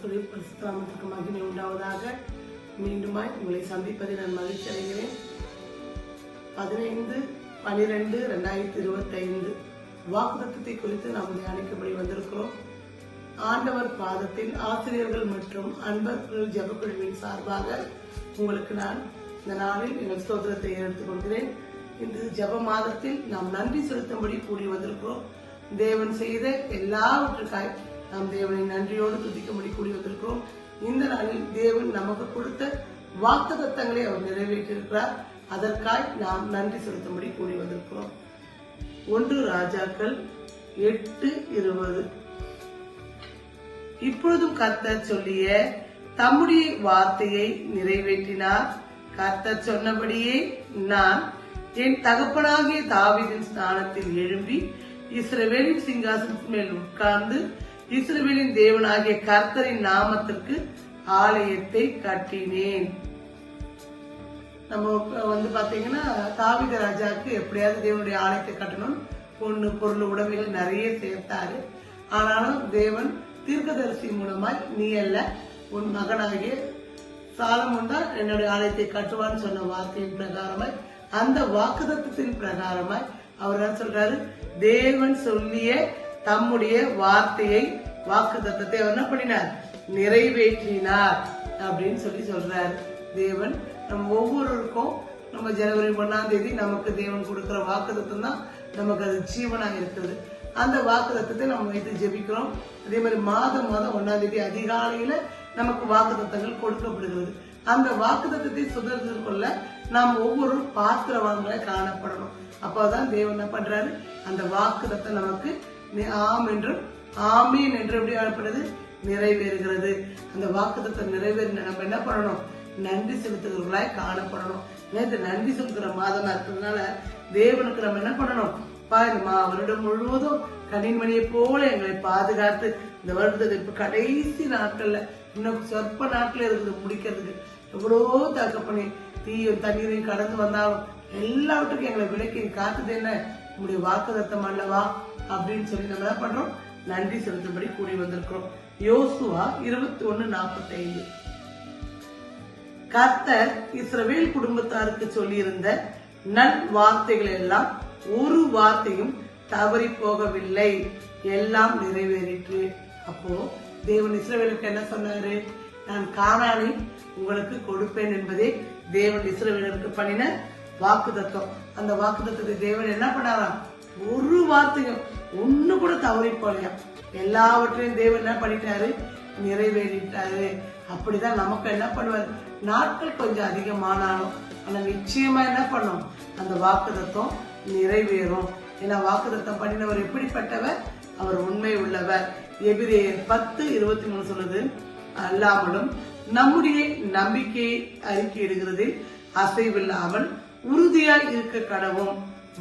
கர்த்தருடைய பரிசுத்த நாமத்திற்கு மகிமை உண்டாவதாக. மீண்டுமாய் உங்களை சந்திப்பதை நான் மகிழ்ச்சி அடைகிறேன். 15/12/2025 வாக்குத்தத்தத்தை குறித்து நாம் தியானிக்கும்படி வந்திருக்கிறோம். ஆண்டவர் பாதத்தில் ஆசிரியர்கள் மற்றும் அன்பர்கள் ஜெபக்குழுவின் சார்பாக உங்களுக்கு நான் இந்த நாளில் எங்கள் ஸ்தோத்திரத்தை எடுத்துக் கொள்கிறேன். இந்த ஜெப மாதத்தில் நாம் நன்றி செலுத்தும்படி கூடி வந்திருக்கிறோம். தேவன் செய்த எல்லாவற்றுக்காய் நாம் தேவனை நன்றியோடு துதிக்கும்படி கூடி வந்திருக்கிறோம். இந்த நாளில் தேவன் நமக்கு கொடுத்த வாக்குத்தத்தங்களை அவர் நிறைவேற்றியிருக்கிறார். அதற்காய் நாம் நன்றி செலுத்தும்படி கூடி வந்திருக்கிறோம். 1 ராஜாக்கள் 8:20. இப்பொழுதும் கர்த்தர் சொல்லிய தம்முடைய வார்த்தையை நிறைவேற்றினார். கர்த்தர் சொன்னபடியே நான் என் தகப்பனாகிய தாவீதின் ஸ்தானத்தில் எழும்பி இஸ்ரவேலின் சிங்காசனத்தின் மேல் உட்கார்ந்து இஸ்ரவேலின் தேவனாகிய கர்த்தரின் நாமத்திற்கு ஆலயத்தை கட்டினேன். நம்ம பாத்தீங்கன்னா தாவீது ராஜாவுக்கு எப்படியாவது தேவனுடைய ஆலயத்தை கட்டணும், பொண்ணு பொருள் உடைமைகள் நிறைய சேர்த்தாரு. ஆனாலும் தேவன் தீர்க்கதரிசி மூலமாய் நீ அல்ல உன் மகனாகிய சாலமோன் தான் என்னுடைய ஆலயத்தை கட்டுவான்னு சொன்ன வார்த்தையின் பிரகாரமாய், அந்த வாக்குத்தத்தத்தின் பிரகாரமாய் அவர் என்ன சொல்றாரு, தேவன் சொல்லிய தம்முடைய வார்த்தையை வாக்குத்தத்தத்தை அவர் என்ன பண்ணினார், நிறைவேற்றினார் அப்படின்னு சொல்றாரு. தேவன் நம்ம ஒவ்வொருவருக்கும் நம்ம ஜனவரி 1ஆம் தேதி நமக்கு தேவன் கொடுக்கிற வாக்குத்தத்தம் தான் நமக்கு அது ஜீவனாக இருக்குது. அந்த வாக்குத்தத்தத்தை நம்ம வைத்து ஜெபிக்கிறோம். அதே மாதிரி மாதம் 1ஆம் தேதி அதிகாலையில நமக்கு வாக்குத்தத்தங்கள் கொடுக்கப்படுகிறது. அந்த வாக்குத்தத்தத்தை சுதந்திரம் கொள்ள நாம் ஒவ்வொரு பாத்திரவான்களை காணப்படணும். அப்பதான் தேவன் என்ன பண்றாரு, அந்த வாக்குத்தத்தம் நமக்கு ஆம் என்றும் ஆமீன் என்று எப்படி ஆடப்படுது, நிறைவேறுகிறது. அந்த வாக்குத்தத்தம் நிறைவேறின நம்ம என்ன பண்ணணும், நன்றி செலுத்துகிறவர்களாய் காணப்படணும். நேற்று நன்றி செலுத்துகிற மாதமா இருக்கிறதுனால தேவனுக்கு நம்ம என்ன பண்ணணும், வருடம் முழுவதும் கனிமணியை போல எங்களை பாதுகாத்து இந்த வருடத்துக்கு இப்ப கடைசி நாட்கள்ல இன்னும் சொற்ப நாட்கள் இருக்குது முடிக்கிறதுக்கு, எவ்வளோ தகப்பனே தீயும் தண்ணீரையும் கடந்து வந்தாலும் எல்லாவற்றுக்கும் எங்களை விலக்கி காத்துது என்ன உங்களுடைய வாக்குத்தத்தம் அல்லவா அப்படின்னு சொல்லி நம்ம என்ன பண்றோம், நன்றி செலுத்தும்படி கூடி வந்திருக்கிறோம். யோசுவா 21:45. கர்த்தர் இஸ்ரவேல் குடும்பத்தாருக்கு சொல்லியிருந்த நல் வார்த்தைகள் எல்லாம் ஒரு வார்த்தையும் தவறி போகவில்லை, எல்லாம் நிறைவேறிற்று. அப்போ தேவன் இஸ்ரவேலுக்கு என்ன சொன்னாரு, நான் கானானை உங்களுக்கு கொடுப்பேன் என்பதே தேவன் இஸ்ரவேலருக்கு பண்ணின வாக்குத்தத்தம். அந்த வாக்குத்தத்தத்தை தேவன் என்ன பண்ணாராம், ஒரு வார்த்தையும் ஒண்ணு கூட தவறி போலையா, எல்லாவற்றையும் தேவன் என்ன பண்ணிட்டாரு, நிறைவேறிட்டாரு. அப்படிதான் நமக்கு என்ன பண்ணுவாரு, நாட்கள் கொஞ்சம் அதிகமானாலும் ஆனா நிச்சயமா என்ன பண்ணும், அந்த வாக்குத்தத்தம் நிறைவேறும். ஏன்னா வாக்குத்தத்தம் பண்ணினவர் எப்படிப்பட்டவர், அவர் உண்மை உள்ளவர். எபிரேயர் 10:23 சொல்லுது, அல்லாமலும் நம்முடைய நம்பிக்கையை அறிக்கையிடுகிறதில் அசைவில்லாமல் உறுதியாய் இருக்க கடவும்.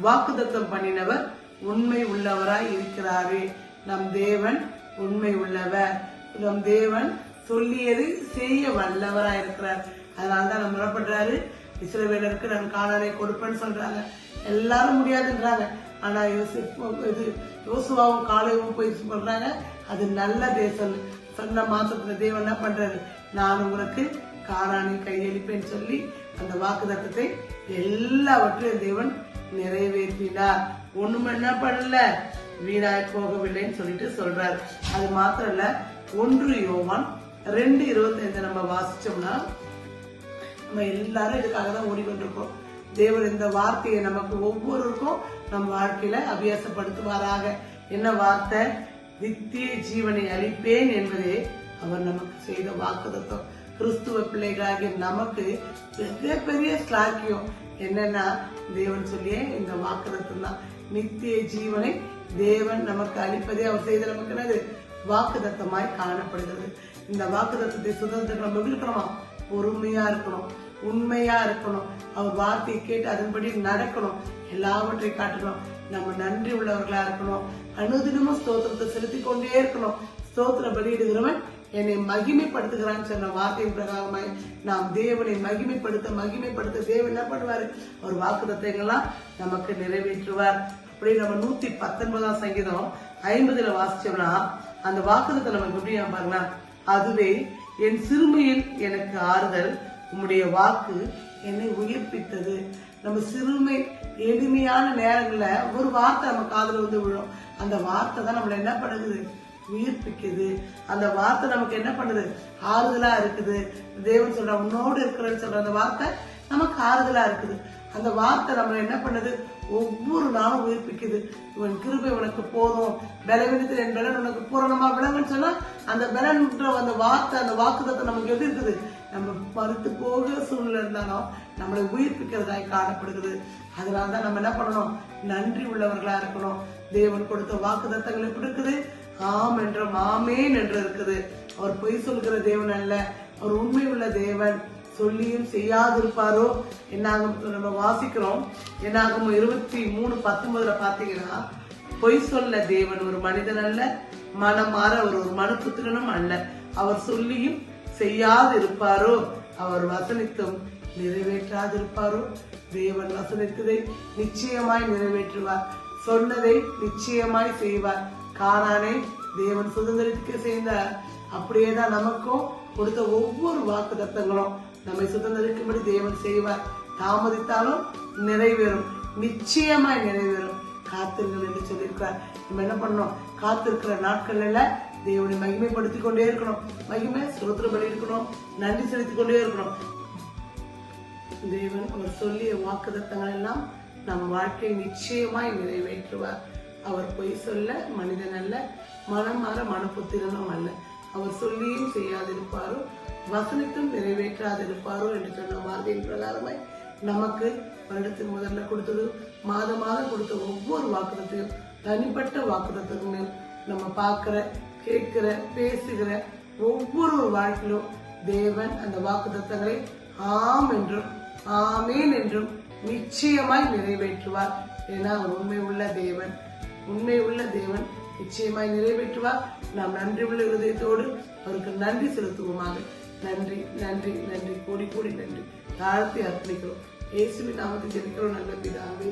வாக்குத்தத்தம் பண்ணினவர் உண்மை உள்ளவராய் இருக்கிறாரு. நம் தேவன் உண்மை உள்ளவர். நம் தேவன் சொல்லியது செய்ய வல்லவராய் இருக்கிறார். அதனாலதான் நம்ம என்ன பண்றாரு, இஸ்ரவேலருக்கு நான் கானானை கொடுப்பேன்னு சொல்றாங்க. எல்லாரும் முடியாதுன்றாங்க. ஆனா யோசுவாவும் காலேவும் போய் சொல்றாங்க அது நல்ல தேசம். சொன்ன மாசத்துல தேவன் என்ன பண்றாரு, நான் உங்களுக்கு கானானை கையளிப்பேன்னு சொல்லி அந்த வாக்குத்தத்தத்தை எல்லாவற்றையும் தேவன் நிறைவேற்றினார். ஒண்ணுமே என்ன பண்ணல, வீணாய் போகவில்லைன்னு சொல்லிட்டு சொல்றாரு. அது மாத்திரம் இல்ல, 1 யோவான் 2:25 நம்ம வாசிச்சோம்னா நம்ம எல்லாரும் இதுக்காக தான் ஓடிக்கொண்டிருக்கோம். தேவன் இந்த வார்த்தையை நமக்கு ஒவ்வொருவருக்கும் நம்ம வாழ்க்கையில அபியாசப்படுத்துவாராக. என்ன வார்த்தை, நித்திய ஜீவனை அளிப்பேன் என்பதே அவர் நமக்கு செய்த வாக்குத்தத்தம். கிறிஸ்துவ பிள்ளைகளாகிய நமக்கு பெரிய ஸ்லாக்கியம் என்னன்னா, தேவன் சொல்லிய இந்த வாக்குத்தத்தம் தான். நித்திய ஜீவனை தேவன் நமக்கு அளிப்பதே அவர் செய்த நமக்கு என்னது, வாக்குத்தத்தமாய் காணப்படுகிறது. இந்த வாக்குத்தத்தத்தை சுதந்திரம் நம்ம இருக்கணுமா, பொறுமையா இருக்கணும், உண்மையா இருக்கணும், அவர் வார்த்தையை கேட்டு அதன்படி நடக்கணும், எல்லாவற்றையும் காட்டணும். நம்ம நன்றி உள்ளவர்களா இருக்கணும். அனுதினமும் ஸ்தோத்திரத்தை செலுத்தி கொண்டே இருக்கணும். ஸ்தோத்திர பலியிடுகிறவன் என்னை மகிமைப்படுத்துகிறான்னு சொன்ன வார்த்தையின் பிரகாரமாய் நாம் தேவனை மகிமைப்படுத்த தேவன் என்ன பண்ணுவாரு, அவர் வாக்குத்தத்தங்கள்லாம் நமக்கு நிறைவேற்றுவார். அப்படி நம்ம 119 சங்கீதம் 50 வாசிச்சோம்னா அந்த வாக்குத்தத்தை நமக்கு எப்படி பாருங்களா, அதுவே என் சிறுமையில் எனக்கு ஆறுதல். உம்முடைய வாக்கு என்னை உயிர்ப்பித்தது. நம்ம சிறுமை எளிமையான நேரங்கள்ல ஒரு வார்த்தை நம்ம காதுல வந்து விழும். அந்த வார்த்தை தான் நம்மள என்ன பண்ணுது? உயிர்ப்பிக்குது. அந்த வார்த்தை நமக்கு என்ன பண்ணுது? ஆறுதலா இருக்குது. தேவன் சொல்ற உன்னோடு இருக்கிறேன்னு சொல்ற அந்த வார்த்தை நமக்கு ஆறுதலா இருக்குது. அந்த வார்த்தை நம்மள என்ன பண்ணுது? ஒவ்வொரு நாளும் உயிர்ப்பிக்குது. உன் கிருபை உனக்கு போதும், பலவீனத்தில் என் பலன் உனக்கு பூரணமா விளங்குன்னு சொன்னா அந்த பலன்ற அந்த வார்த்தை, அந்த வாக்குத்தத்தம் நமக்கு எப்படி இருக்குது? நம்ம மறுத்து போக சூழ்நிலை இருந்தாலும் நம்மளை உயிர்ப்பிக்கிறதாய் காணப்படுகிறது. அதனாலதான் நம்ம என்ன பண்ணணும்? நன்றி உள்ளவர்களா இருக்கணும். தேவன் கொடுத்த வாக்குத்தத்தங்கள் எப்படி இருக்குது? ஆம் என்றும் ஆமேன் என்று இருக்குது. அவர் பொய் சொல்கிற தேவன் அல்ல, அவர் உண்மை உள்ள தேவன். சொல்லியும் செய்யாதிருப்பாரோ? என்னாகும் நம்ம வாசிக்கிறோம். என்னாகும் 23:19 பாத்தீங்கன்னா, பொய் சொல்ல தேவன் ஒரு மனிதன் அல்ல, மனம் மாற அவர் ஒரு மனுபுத்திரனும் அல்ல. அவர் சொல்லியும் செய்யாதிருப்பாரோ? அவர் வசனித்தும் நிறைவேற்றாதிருப்பாரோ? தேவன் வசனித்ததை நிச்சயமாய் நிறைவேற்றுவார். சொன்னதை நிச்சயமாய் செய்வார். கானானை தேவன் சுதந்திரத்துக்கு செய்தார். அப்படியேதான் நமக்கும் கொடுத்த ஒவ்வொரு வாக்கு தத்தங்களும் நம்மை சுதந்திரிக்கும்படி தேவன் செய்வார். தாமதித்தாலும் நிறைவேறும், நிச்சயமாய் நிறைவேறும். காத்திருங்கள் என்று சொல்லியிருக்கிறார். நம்ம என்ன பண்ணணும்? காத்திருக்கிற நாட்கள்ல தேவனை மகிமைப்படுத்தி கொண்டே இருக்கணும். மகிமை ஸ்தோத்திர பலி இருக்கணும், நன்றி செலுத்திக் கொண்டே இருக்கணும். தேவன் அவர் சொல்லிய வாக்குத்தத்தங்கள் எல்லாம் நம் வாழ்க்கையை நிச்சயமாய் நிறைவேற்றுவார். அவர் பொய் சொல்ல மனிதன் அல்ல, மனம் மாற மனப்புத்திரனும் அல்ல. அவர் சொல்லியும் செய்யாதிருப்பாரோ, வசனித்தும் நிறைவேற்றாதிருப்பாரோ என்று சொன்ன வார்த்தையின் பிரகாரமாய் நமக்கு வருடத்தின் முதல்ல கொடுத்தது, மாதம் கொடுத்த ஒவ்வொரு வாக்குத்தத்தையும், தனிப்பட்ட வாக்குத்தத்தையும் நம்ம பார்க்கிற, கேட்கிற, பேசுகிற ஒவ்வொரு வாழ்க்கையிலும் தேவன் அந்த வாக்குத்தத்தங்களை ஆம் என்றும் ஆமேன் என்றும் நிச்சயமாய் நிறைவேற்றுவார். ஏன்னா அவர் உண்மை உள்ள தேவன். உண்மை உள்ள தேவன் நிச்சயமாய் நிறைவேற்றுவார். நாம் நன்றி உள்ள இருதயத்தோடு அவருக்கு நன்றி செலுத்துவோமாக. நன்றி நன்றி நன்றி, கோடி கோடி நன்றி. தாழ்த்தி அர்ப்பணிக்கிறோம். இயேசுவின் நாமத்தில் ஜெபிக்கிறோம் நல்ல பிதாவே.